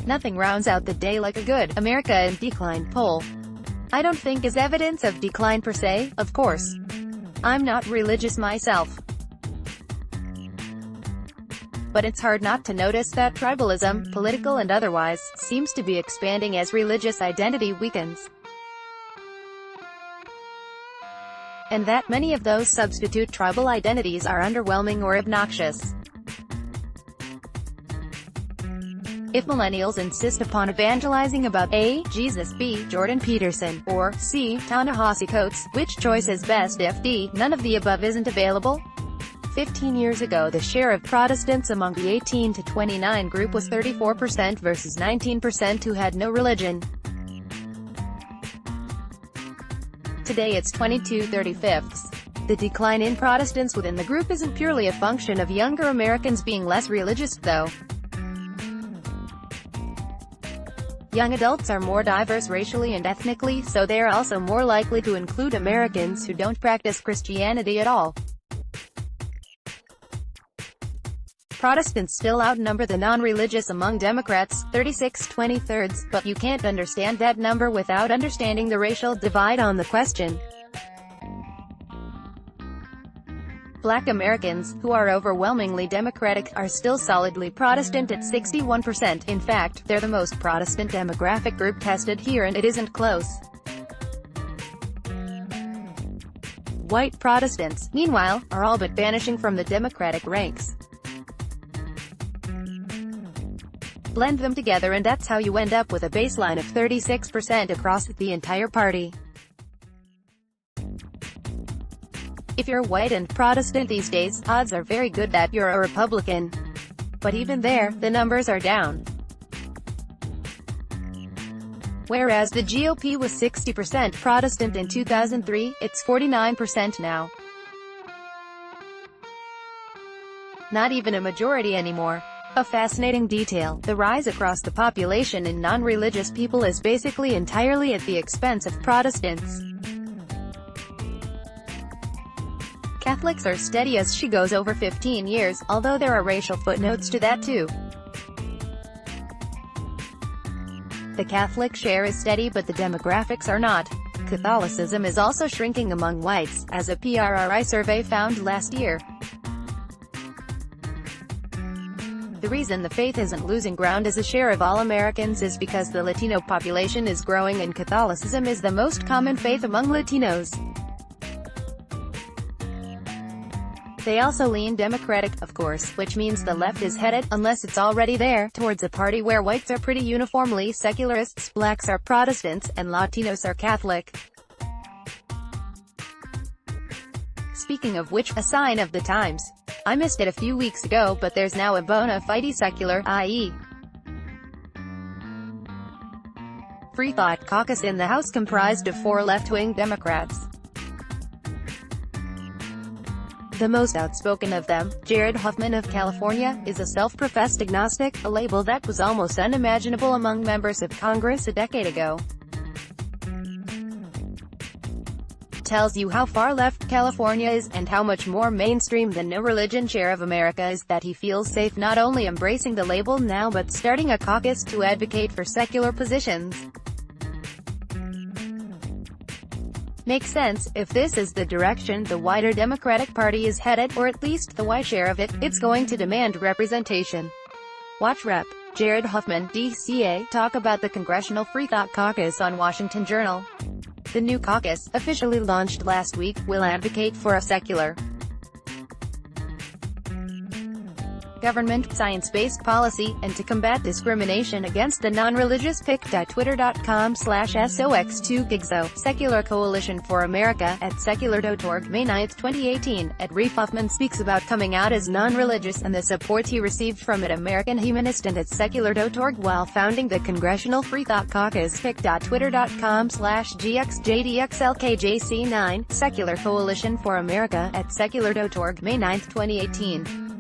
Nothing rounds out the day like a good "America in Decline" poll. I don't think is evidence of decline per se, of course. I'm not religious myself. But it's hard not to notice that tribalism, political and otherwise, seems to be expanding as religious identity weakens. And that many of those substitute tribal identities are underwhelming or obnoxious. If millennials insist upon evangelizing about A. Jesus, B. Jordan Peterson, or C. Ta-Nehisi Coates, which choice is best if D. none of the above isn't available? 15 years ago the share of Protestants among the 18 to 29 group was 34% versus 19% who had no religion. Today it's 22/35. The decline in Protestants within the group isn't purely a function of younger Americans being less religious, though. Young adults are more diverse racially and ethnically, so they are also more likely to include Americans who don't practice Christianity at all. Protestants still outnumber the non-religious among Democrats, 36/23, but you can't understand that number without understanding the racial divide on the question. Black Americans, who are overwhelmingly Democratic, are still solidly Protestant at 61%. In fact, they're the most Protestant demographic group tested here, and it isn't close. White Protestants, meanwhile, are all but vanishing from the Democratic ranks. Blend them together and that's how you end up with a baseline of 36% across the entire party. If you're white and Protestant these days, odds are very good that you're a Republican. But even there, the numbers are down. Whereas the GOP was 60% Protestant in 2003, it's 49% now. Not even a majority anymore. A fascinating detail, the rise across the population in non-religious people is basically entirely at the expense of Protestants. Catholics are steady as she goes over 15 years, although there are racial footnotes to that too. The Catholic share is steady but the demographics are not. Catholicism is also shrinking among whites, as a PRRI survey found last year. The reason the faith isn't losing ground as a share of all Americans is because the Latino population is growing and Catholicism is the most common faith among Latinos. They also lean Democratic, of course, which means the left is headed, unless it's already there, towards a party where whites are pretty uniformly secularists, blacks are Protestants, and Latinos are Catholic. Speaking of which, a sign of the times. I missed it a few weeks ago, but there's now a bona fide secular, i.e. Free Thought caucus in the House comprised of 4 left-wing Democrats. The most outspoken of them, Jared Huffman of California, is a self-professed agnostic, a label that was almost unimaginable among members of Congress a decade ago. Tells you how far left California is, and how much more mainstream the no-religion share of America is, that he feels safe not only embracing the label now but starting a caucus to advocate for secular positions. Makes sense, if this is the direction the wider Democratic Party is headed, or at least the white share of it, it's going to demand representation. Watch Rep. Jared Huffman, DCA, talk about the Congressional Free Thought Caucus on Washington Journal. The new caucus, officially launched last week, will advocate for a secular government, science-based policy, and to combat discrimination against the non-religious. pic.twitter.com/sox2gigzo, Secular Coalition for America, at secular.org, May 9, 2018. At Reef Huffman speaks about coming out as non-religious and the support he received from it American Humanist and at secular.org while founding the Congressional Free Thought Caucus. pic.twitter.com/gxjdxlkjc9, Secular Coalition for America, at secular.org, May 9, 2018.